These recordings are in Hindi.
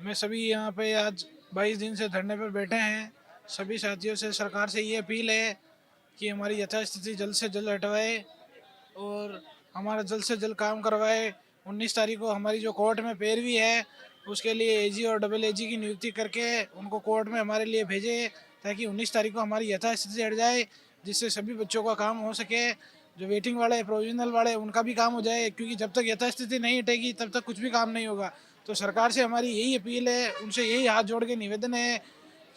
मैं सभी यहाँ पे आज 22 दिन से धरने पर बैठे हैं। सभी साथियों से, सरकार से ये अपील है कि हमारी यथास्थिति जल्द से जल्द हटवाए और हमारा जल्द से जल्द काम करवाए। 19 तारीख को हमारी जो कोर्ट में पैरवी है, उसके लिए एजी और डबल एजी की नियुक्ति करके उनको कोर्ट में हमारे लिए भेजे, ताकि 19 तारीख को हमारी यथास्थिति हट जाए, जिससे सभी बच्चों का काम हो सके। जो वेटिंग वाले, प्रोविजनल वाले, उनका भी काम हो जाए, क्योंकि जब तक यथास्थिति नहीं हटेगी तब तक कुछ भी काम नहीं होगा। तो सरकार से हमारी यही अपील है, उनसे यही हाथ जोड़ के निवेदन है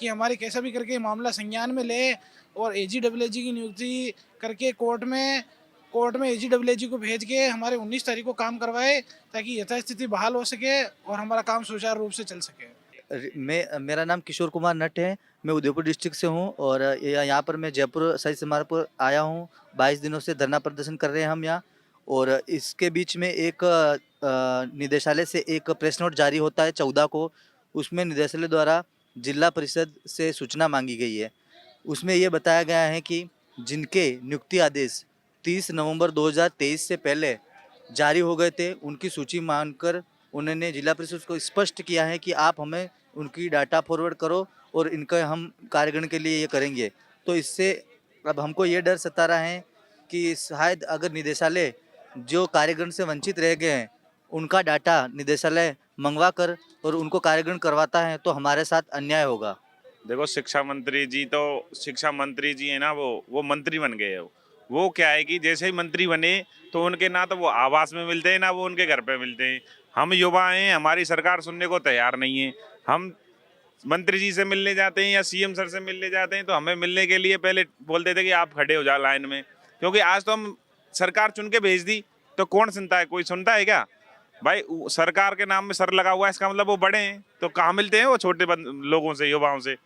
कि हमारे कैसा भी करके मामला संज्ञान में ले और एजी डबल एजी की नियुक्ति करके कोर्ट में एजी डबल एजी को भेज के हमारे 19 तारीख को काम करवाए, ताकि यथास्थिति बहाल हो सके और हमारा काम सुचारू रूप से चल सके। मेरा नाम किशोर कुमार नट है। मैं उदयपुर डिस्ट्रिक्ट से हूँ और यहाँ पर मैं जयपुर शहीद स्मारक पर आया हूँ। 22 दिनों से धरना प्रदर्शन कर रहे हैं हम यहाँ। और इसके बीच में एक निदेशालय से एक प्रेस नोट जारी होता है 14 को। उसमें निदेशालय द्वारा जिला परिषद से सूचना मांगी गई है। उसमें ये बताया गया है कि जिनके नियुक्ति आदेश 30 नवंबर 2023 से पहले जारी हो गए थे, उनकी सूची मांगकर उन्होंने जिला परिषद को स्पष्ट किया है कि आप हमें उनकी डाटा फॉरवर्ड करो और इनका हम कार्यगण के लिए ये करेंगे। तो इससे अब हमको ये डर सता रहा है कि शायद अगर निदेशालय जो कार्यगण से वंचित रह गए हैं, उनका डाटा निदेशालय मंगवा कर और उनको कार्यगण करवाता है तो हमारे साथ अन्याय होगा। देखो, शिक्षा मंत्री जी है ना, वो मंत्री बन गए हो। वो क्या है कि जैसे ही मंत्री बने तो उनके ना तो वो आवास में मिलते हैं, ना वो उनके घर पे मिलते हैं। हम युवा हैं, हमारी सरकार सुनने को तैयार नहीं है। हम मंत्री जी से मिलने जाते हैं या सीएम सर से मिलने जाते हैं तो हमें मिलने के लिए पहले बोलते थे कि आप खड़े हो जाओ लाइन में, क्योंकि आज तो हम सरकार चुन के भेज दी तो कौन सुनता है? कोई सुनता है क्या भाई? सरकार के नाम में सर लगा हुआ है, इसका मतलब वो बड़े हैं, तो कहाँ मिलते हैं वो छोटे लोगों से, युवाओं से?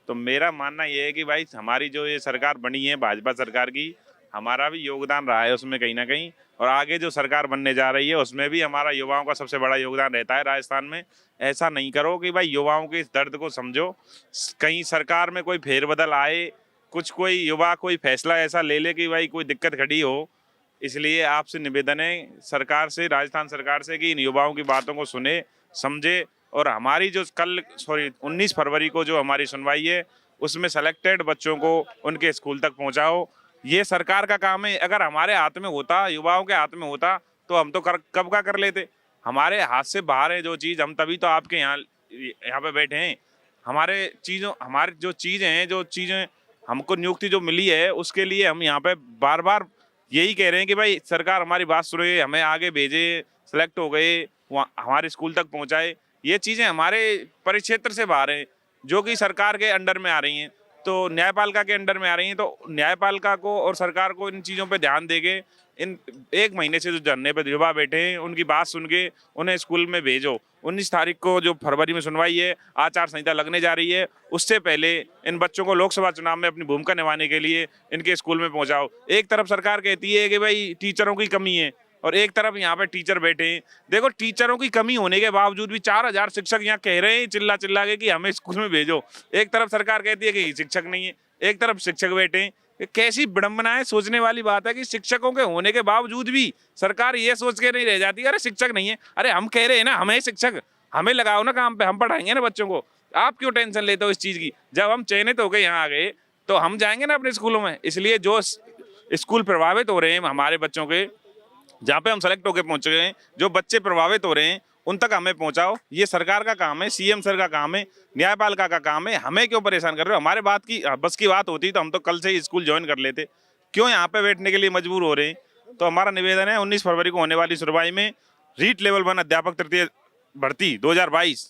तो मेरा मानना ये है कि भाई हमारी जो ये सरकार बनी है भाजपा सरकार की, हमारा भी योगदान रहा है उसमें कहीं ना कहीं, और आगे जो सरकार बनने जा रही है उसमें भी हमारा युवाओं का सबसे बड़ा योगदान रहता है राजस्थान में। ऐसा नहीं करो कि भाई युवाओं के इस दर्द को समझो, कहीं सरकार में कोई फेरबदल आए, कुछ कोई युवा कोई फैसला ऐसा ले ले कि भाई कोई दिक्कत खड़ी हो। इसलिए आपसे निवेदन है सरकार से, राजस्थान सरकार से, कि इन युवाओं की बातों को सुने, समझे, और हमारी जो 19 फरवरी को जो हमारी सुनवाई है उसमें सेलेक्टेड बच्चों को उनके स्कूल तक पहुंचाओ। ये सरकार का काम है। अगर हमारे हाथ में होता, युवाओं के हाथ में होता, तो हम तो कब का कर लेते। हमारे हाथ से बाहर है जो चीज़, हम तभी तो आपके यहाँ पे बैठे हैं। हमारी जो चीज़ें हमको नियुक्ति जो मिली है उसके लिए हम यहाँ पे बार बार यही कह रहे हैं कि भाई सरकार हमारी बात सुने, हमें आगे भेजे, सेलेक्ट हो गए, वहाँ हमारे स्कूल तक पहुँचाए। ये चीज़ें हमारे परिक्षेत्र से बाहर हैं, जो कि सरकार के अंडर में आ रही हैं, तो न्यायपालिका के अंडर में आ रही हैं। तो न्यायपालिका को और सरकार को इन चीज़ों पे ध्यान देके, इन 1 महीने से जो धरने पे युवा बैठे हैं उनकी बात सुन के उन्हें स्कूल में भेजो। 19 तारीख को जो फरवरी में सुनवाई है, आचार संहिता लगने जा रही है, उससे पहले इन बच्चों को लोकसभा चुनाव में अपनी भूमिका निभाने के लिए इनके स्कूल में पहुँचाओ। एक तरफ सरकार कहती है कि भाई टीचरों की कमी है, और एक तरफ यहाँ पे टीचर बैठे हैं। देखो, टीचरों की कमी होने के बावजूद भी 4000 शिक्षक यहाँ कह रहे हैं चिल्ला चिल्ला के कि हमें स्कूल में भेजो। एक तरफ सरकार कहती है कि शिक्षक नहीं है, एक तरफ शिक्षक बैठे हैं। कैसी विडंबना है! सोचने वाली बात है कि शिक्षकों के होने के बावजूद भी सरकार ये सोच के नहीं रह जाती अरे शिक्षक नहीं है। अरे हम कह रहे हैं ना, हमें शिक्षक, हमें लगाओ ना काम पे, हम पढ़ाएंगे ना बच्चों को। आप क्यों टेंशन लेते हो इस चीज़ की? जब हम चयनित होकर यहाँ आ गए तो हम जाएंगे ना अपने स्कूलों में। इसलिए जो स्कूल प्रभावित हो रहे हैं हमारे बच्चों के, जहाँ पे हम सेलेक्ट होकर पहुंच गए हैं, जो बच्चे प्रभावित हो रहे हैं उन तक हमें पहुंचाओ। ये सरकार का काम है, सीएम सर का काम है, न्यायपालिका का काम है। हमें क्यों परेशान कर रहे हो? हमारे बस की बात होती तो हम तो कल से ही स्कूल ज्वाइन कर लेते। क्यों यहाँ पे बैठने के लिए मजबूर हो रहे हैं? तो हमारा निवेदन है 19 फरवरी को होने वाली सुनवाई में रीट लेवल 1 अध्यापक तृतीय भर्ती 2022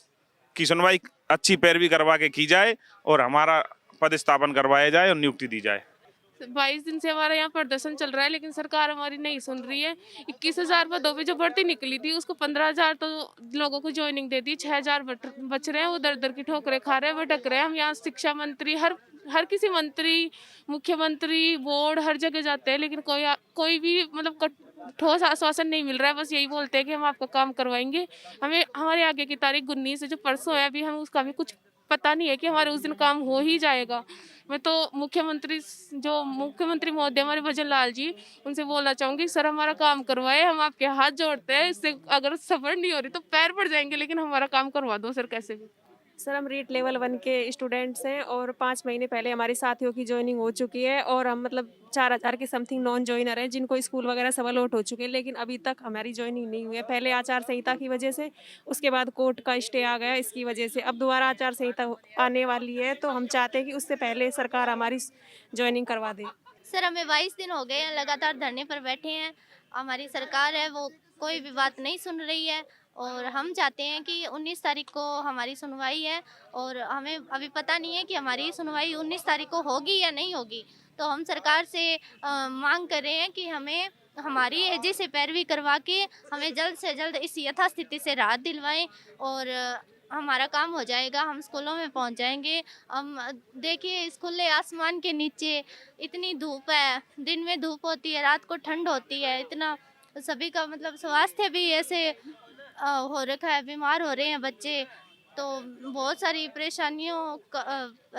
की सुनवाई अच्छी पैरवी करवा के की जाए और हमारा पदस्थापन करवाया जाए और नियुक्ति दी जाए। 22 दिन से हमारा यहाँ प्रदर्शन चल रहा है, लेकिन सरकार हमारी नहीं सुन रही है। 21,000 पदों पे जो भर्ती निकली थी उसको 15,000 तो लोगों को ज्वाइनिंग दे दी, 6,000 बच रहे हैं, वो दर दर की ठोकरें खा रहे हैं, भटक रहे हैं। हम यहाँ शिक्षा मंत्री, हर किसी मंत्री, मुख्यमंत्री, बोर्ड, हर जगह जाते हैं, लेकिन कोई भी मतलब ठोस आश्वासन नहीं मिल रहा है। बस यही बोलते हैं कि हम आपका काम करवाएंगे। हमें हमारे आगे की तारीख 19 है जो परसों है, अभी हम उसका भी कुछ पता नहीं है कि हमारे उस दिन काम हो ही जाएगा। मैं तो मुख्यमंत्री महोदय हमारे भजन लाल जी, उनसे बोलना चाहूँगी, सर हमारा काम करवाए, हम आपके हाथ जोड़ते हैं, इससे अगर सफर नहीं हो रही तो पैर पड़ जाएंगे, लेकिन हमारा काम करवा दो सर कैसे भी। सर हम रीट लेवल 1 के स्टूडेंट्स हैं और 5 महीने पहले हमारे साथियों की जॉइनिंग हो चुकी है और हम मतलब 4000 के समथिंग नॉन जॉइनर हैं जिनको स्कूल वगैरह सब अलॉट हो चुके हैं, लेकिन अभी तक हमारी जॉइनिंग नहीं हुई है। पहले आचार संहिता की वजह से, उसके बाद कोर्ट का स्टे आ गया, इसकी वजह से अब दोबारा आचार संहिता आने वाली है, तो हम चाहते हैं कि उससे पहले सरकार हमारी जॉइनिंग करवा दे। सर हमें 22 दिन हो गए हैं लगातार धरने पर बैठे हैं। हमारी सरकार है वो कोई भी बात नहीं सुन रही है और हम चाहते हैं कि 19 तारीख को हमारी सुनवाई है और हमें अभी पता नहीं है कि हमारी सुनवाई 19 तारीख को होगी या नहीं होगी। तो हम सरकार से मांग कर रहे हैं कि हमें हमारी एजे से पैरवी करवा के हमें जल्द से जल्द इस यथास्थिति से राहत दिलवाएं और हमारा काम हो जाएगा, हम स्कूलों में पहुंच जाएंगे। हम देखिए इस खुले आसमान के नीचे इतनी धूप है, दिन में धूप होती है, रात को ठंड होती है, इतना सभी का मतलब स्वास्थ्य भी ऐसे हो रखा है, बीमार हो रहे हैं बच्चे, तो बहुत सारी परेशानियों का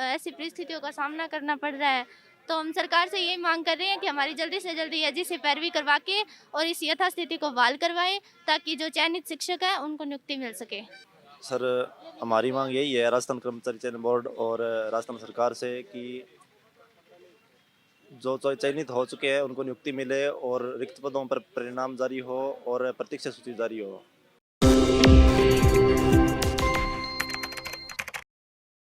ऐसी परिस्थितियों का सामना करना पड़ रहा है। तो हम सरकार से यही मांग कर रहे हैं कि हमारी जल्दी से जल्दी एजी से पैरवी करवा के और इस यथास्थिति को बहाल करवाएं ताकि जो चयनित शिक्षक हैं उनको नियुक्ति मिल सके। सर हमारी मांग यही है राजस्थान कर्मचारी चयन बोर्ड और राजस्थान सरकार से कि जो चयनित हो चुके हैं उनको नियुक्ति मिले और रिक्त पदों पर परिणाम जारी हो और प्रतीक्षा सूची जारी हो।